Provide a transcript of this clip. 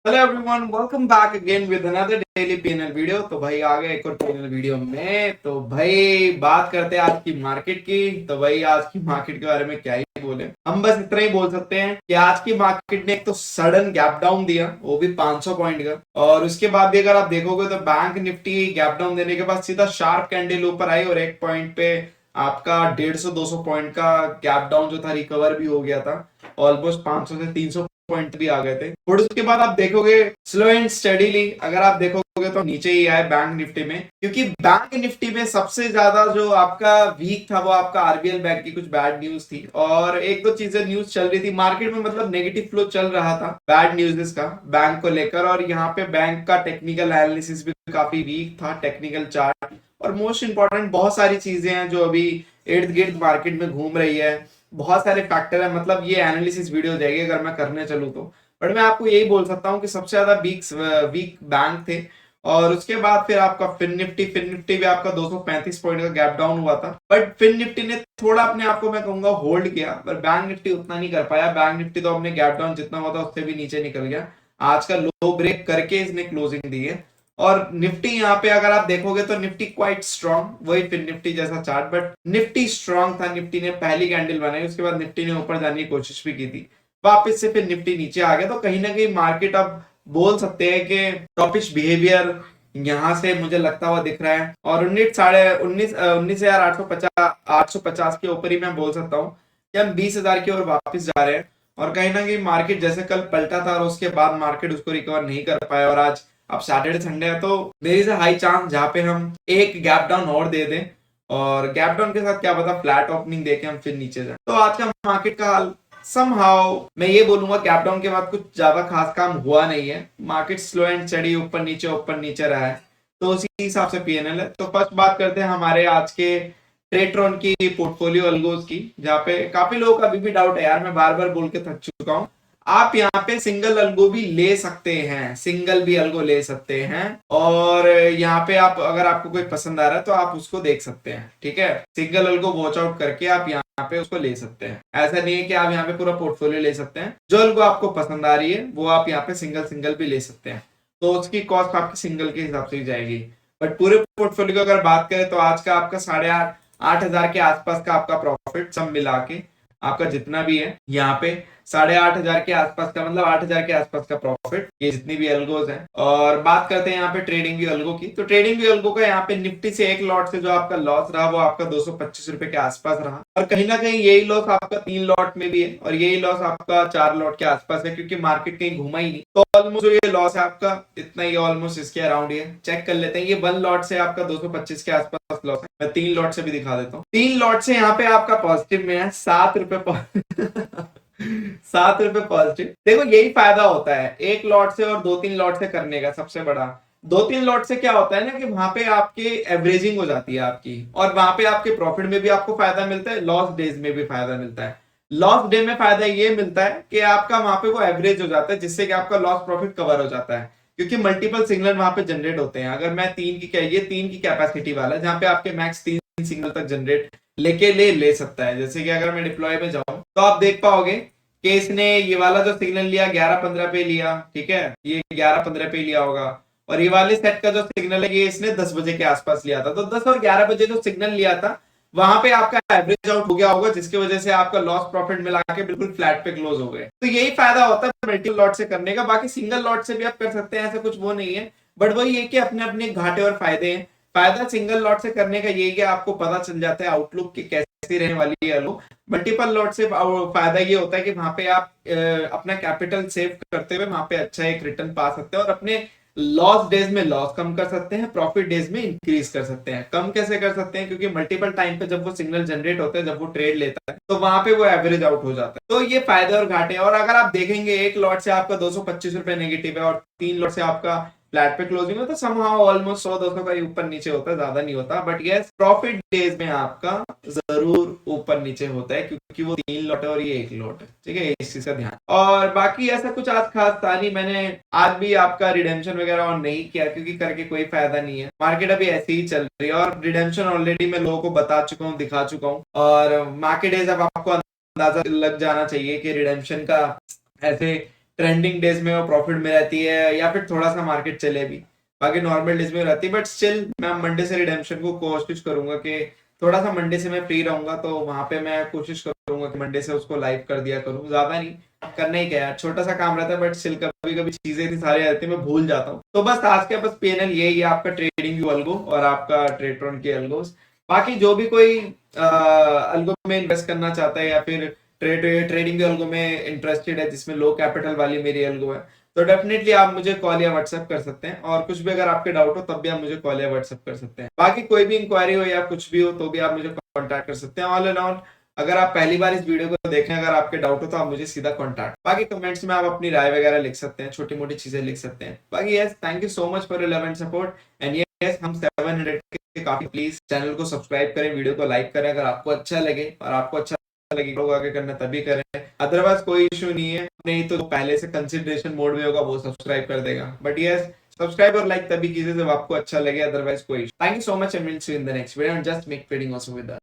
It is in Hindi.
Hello everyone, welcome back again with another daily PNL video. तो भाई आ गए एक और पीएनएल वीडियो में। तो भाई बात करते हैं आज की मार्केट की। तो भाई आज की मार्केट के बारे में क्या ही बोले, हम बस इतना ही बोल सकते हैं कि आज की मार्केट ने एक तो सडन गैप डाउन दिया, वो भी 500 पॉइंट का। और उसके बाद भी अगर आप देखोगे तो बैंक निफ्टी गैप डाउन देने के बाद सीधा शार्प कैंडल ऊपर आई और एक पॉइंट पे आपका 150-200 पॉइंट का गैप डाउन जो था रिकवर भी हो गया था। ऑलमोस्ट 500 से 300 पॉइंट भी आ गए थे। और उसके बाद आप देखोगे स्लो एंड स्टडीली अगर आप देखोगे तो नीचे ही आए बैंक निफ्टी में, क्योंकि बैंक निफ्टी में सबसे ज्यादा जो आपका वीक था वो आपका आरबीएल बैंक की कुछ बैड न्यूज थी और एक दो चीजें न्यूज चल रही थी मार्केट में, मतलब नेगेटिव फ्लो चल रहा था बैड न्यूज का बैंक को लेकर। और यहाँ पे बैंक का टेक्निकल एनालिसिस भी काफी वीक था, टेक्निकल चार्ट। और मोस्ट इंपॉर्टेंट बहुत सारी चीजें हैं जो अभी इर्द गिर्द मार्केट में घूम रही है, बहुत सारे फैक्टर है। मतलब ये एनालिसिस वीडियो हो जाएगी अगर मैं करने चलूँ तो, बट मैं आपको यही बोल सकता हूँ कि सबसे ज्यादा वीक बैंक थे। और उसके बाद फिर आपका फिन निफ्टी भी आपका 235 पॉइंट का गैप डाउन हुआ था, बट फिन निफ्टी ने थोड़ा अपने आप को मैं कहूंगा होल्ड किया, पर बैंक निफ्टी उतना नहीं कर पाया। बैंक निफ्टी तो अपने गैप डाउन जितना हुआ था उससे भी नीचे निकल गया, आज का लो ब्रेक करके इसने क्लोजिंग दी है। और निफ्टी यहाँ पे अगर आप देखोगे तो निफ्टी क्वाइट स्ट्रॉन्ग, वही फिर निफ्टी जैसा चार्ट, बट निफ्टी स्ट्रॉन्ग था। निफ्टी ने पहली कैंडल बनाई, उसके बाद निफ्टी ने ऊपर जाने की कोशिश भी की थी, वापस से फिर निफ्टी नीचे आ गया। तो कहीं ना कहीं मार्केट अब बोल सकते हैं कि टॉपिश बिहेवियर यहां से मुझे लगता हुआ दिख रहा है। और 19,850 के ऊपर ही मैं बोल सकता हूँ कि हम 20,000 की ओर वापस जा रहे हैं। और कहीं ना कहीं मार्केट जैसे कल पलटा था और उसके बाद मार्केट उसको रिकवर नहीं कर पाया, और आज अब सैटरडे संडे है तो there is a high chance जहां पे हम एक गैप डाउन और दे दें, और गैप डाउन के साथ क्या पता फ्लैट ओपनिंग देके हम फिर नीचे जाए। तो आज का मार्केट का हाल समहाउ मैं ये बोलूंगा गैप डाउन के बाद कुछ ज्यादा खास काम हुआ नहीं है। मार्केट स्लो एंड स्टडी ऊपर नीचे रहा है, तो उसी हिसाब से पीएनएल है। तो फर्स्ट बात करते हैं हमारे आज के ट्रेट्रॉन की पोर्टफोलियो अल्गोज की, जहाँ पे काफी लोगों का अभी भी डाउट है यार, मैं बार बार बोल के थक चुका हूँ। आप यहाँ पे सिंगल अल्गो भी ले सकते हैं, सिंगल भी अल्गो ले सकते हैं। और यहाँ पे आप अगर आपको कोई पसंद आ रहा है तो आप उसको देख सकते हैं, ठीक है। सिंगल अल्गो वॉच आउट करके आप यहाँ पे उसको ले सकते हैं। ऐसा नहीं है कि आप यहाँ पे पूरा पोर्टफोलियो ले सकते हैं, जो अल्गो आपको पसंद आ रही है वो आप यहाँ पे सिंगल सिंगल भी ले सकते हैं। तो उसकी कॉस्ट आपकी सिंगल के हिसाब से ही जाएगी। बट पूरे पोर्टफोलियो की अगर बात करें तो आज का आपका 8,500 के आसपास का आपका प्रॉफिट सब मिला के आपका जितना भी है यहाँ पे 8,500 के आसपास का, मतलब 8,000 के आसपास का प्रॉफिट, ये जितनी भी अल्गोज हैं। और बात करते हैं यहाँ पे ट्रेडिंग व्यू अल्गो की। तो ट्रेडिंग व्यू अल्गो का यहाँ पे निफ्टी से एक लॉट से जो आपका लॉस रहा वो आपका 225 रुपए के आसपास रहा, और कहीं ना कहीं यही लॉस आपका 3 लॉट में भी है और यही लॉस आपका 4 लॉट के आसपास है, क्योंकि मार्केट कहीं घुमा ही नहीं। तो ऑलमोस्ट जो ये लॉस है आपका इतना ही, ऑलमोस्ट इसके अराउंड ही है। चेक कर लेते हैं, ये 1 लॉट से आपका 225 के आसपास लॉस है। मैं 3 लॉट से भी दिखा देता हूँ। 3 लॉट से यहाँ पे आपका पॉजिटिव में है 7 रुपए 7 रुपए पॉजिटिव। देखो यही फायदा होता है एक लॉट से और 2-3 लॉट से करने का। सबसे बड़ा 2-3 लॉट से क्या होता है ना कि वहां पे आपकी एवरेजिंग हो जाती है आपकी, और वहां पे आपके प्रॉफिट में भी आपको फायदा मिलता है, लॉस डेज में भी फायदा मिलता है। लॉस डे में फायदा ये मिलता है कि आपका वहां पे वो एवरेज हो जाता है, जिससे कि आपका लॉस प्रॉफिट कवर हो जाता है, क्योंकि मल्टीपल सिग्नल वहां पे जनरेट होते हैं। अगर मैं 3 की ये 3 की कैपेसिटी वाला है जहां पे आपके मैक्स 3 सिग्नल तक जनरेट ले सकता है। जैसे कि अगर मैं डिप्लॉय में जाऊं तो आप देख पाओगे कि इसने ये वाला जो सिग्नल लिया 11-15 पे लिया, ठीक है, ये 11-15 पे लिया होगा। और ये वाले सेट का जो सिग्नल है ये इसने 10 बजे के आसपास लिया था। तो 10 और 11 बजे जो सिग्नल लिया था वहां पे आपका एवरेज आउट हो गया होगा, जिसकी वजह से आपका लॉस प्रॉफिट मिला के बिल्कुल फ्लैट पे क्लोज हो गए। तो यही फायदा होता है मल्टीपल लॉट से करने का। बाकी सिंगल लॉट से भी आप कर सकते हैं, ऐसा कुछ वो नहीं है, बट वही है कि अपने अपने घाटे और फायदे हैं। फायदा सिंगल लॉट से करने का यही है आपको पता चल जाता है आउटलुक की कैसी रहने वाली है। मल्टीपल लॉट से फायदा ये होता है कि वहां पे आप अपना कैपिटल सेव करते हुए वहां पे अच्छा एक रिटर्न पा सकते हैं, और अपने लॉस डेज में लॉस कम कर सकते हैं, प्रॉफिट डेज में इंक्रीज कर सकते हैं। कम कैसे कर सकते हैं, क्योंकि मल्टीपल टाइम पे जब वो सिग्नल जनरेट होते हैं, जब वो ट्रेड लेता है तो वहां पे वो एवरेज आउट हो जाता है। तो ये फायदे और घाटे। और अगर आप देखेंगे एक लॉट से आपका 225 रुपए नेगेटिव है और 3 लॉट से आपका फ्लैट पे क्लोजिंग होता है, समहाउ ऑलमोस्ट 100-200 का ऊपर नीचे होता है, ज्यादा नहीं होता। बट यस प्रॉफिट डेज में आपका जरूर ऊपर नीचे होता है, क्योंकि वो 3 लॉट है और ये 1 लॉट है, ठीक है, इस चीज का ध्यान। और बाकी ऐसा कुछ आज खास था नहीं, मैंने आज भी आपका रिडेम्पशन वगैरह ऑन नहीं किया, क्योंकि करके कोई फायदा नहीं है। मार्केट अभी ऐसे ही चल रही है, और रिडेम्पशन ऑलरेडी मैं लोगों को बता चुका हूँ, दिखा चुका हूँ। और मार्केट डेज अब आपको अंदाजा लग जाना चाहिए कि रिडेम्पशन का ऐसे ट्रेंडिंग डेज में वो प्रॉफिट में रहती है या फिर थोड़ा सा मार्केट चले भी, बाकी नॉर्मल डेज में रहती है। बट स्टिल मैं मंडे से रिडेम्पशन को कोशिश करूंगा कि थोड़ा सा मंडे से मैं फ्री रहूंगा, तो वहां पे मैं कोशिश करूंगा कि मंडे से उसको लाइव कर दिया करूं, ज्यादा नहीं करना ही क्या है, छोटा सा काम रहता है, बट स्टिल कभी कभी चीजें इतनी सारी रहती है मैं भूल जाता हूँ। तो बस आज के बस पीएनएल यही है, आपका ट्रेडिंग व्यू अल्गो और आपका ट्रेडट्रॉन के अल्गोस। बाकी जो भी कोई अल्गो में इन्वेस्ट करना चाहता है या फिर ट्रेडिंग अल्गो में इंटरेस्टेड है जिसमें लो कैपिटल वाली मेरी अल्गो है, तो डेफिनेटली आप मुझे कॉल या व्हाट्सएप कर सकते हैं, और कुछ भी अगर आपके डाउट हो तब भी आप मुझे कॉल या व्हाट्सएप कर सकते हैं। बाकी कोई भी इंक्वायरी हो या कुछ भी हो तो भी आप मुझे कॉन्टैक्ट कर सकते हैं। ऑल एंड ऑल अगर आप पहली बार इस वीडियो को देखें, अगर आपके डाउट हो तो आप मुझे सीधा कॉन्टैक्ट, बाकी कमेंट्स में आप अपनी राय वगैरह लिख सकते हैं, छोटी मोटी चीजें लिख सकते हैं। बाकी yes, thank you so much for your love and support and yes, हम 700 के काफी, प्लीज चैनल को सब्सक्राइब करें, वीडियो को लाइक करें अगर आपको अच्छा लगे, और आपको अच्छा लगे लोग आगे करना तभी करें, अदरवाइज कोई इशू नहीं है, नहीं तो पहले से कंसिडरेशन मोड में होगा वो सब्सक्राइब कर देगा। बट यस, सब्सक्राइब और लाइक तभी कीजिए जब आपको अच्छा लगे, अदरवाइज कोई issue. Thank you so much and will see you in the next video and just make trading also with us.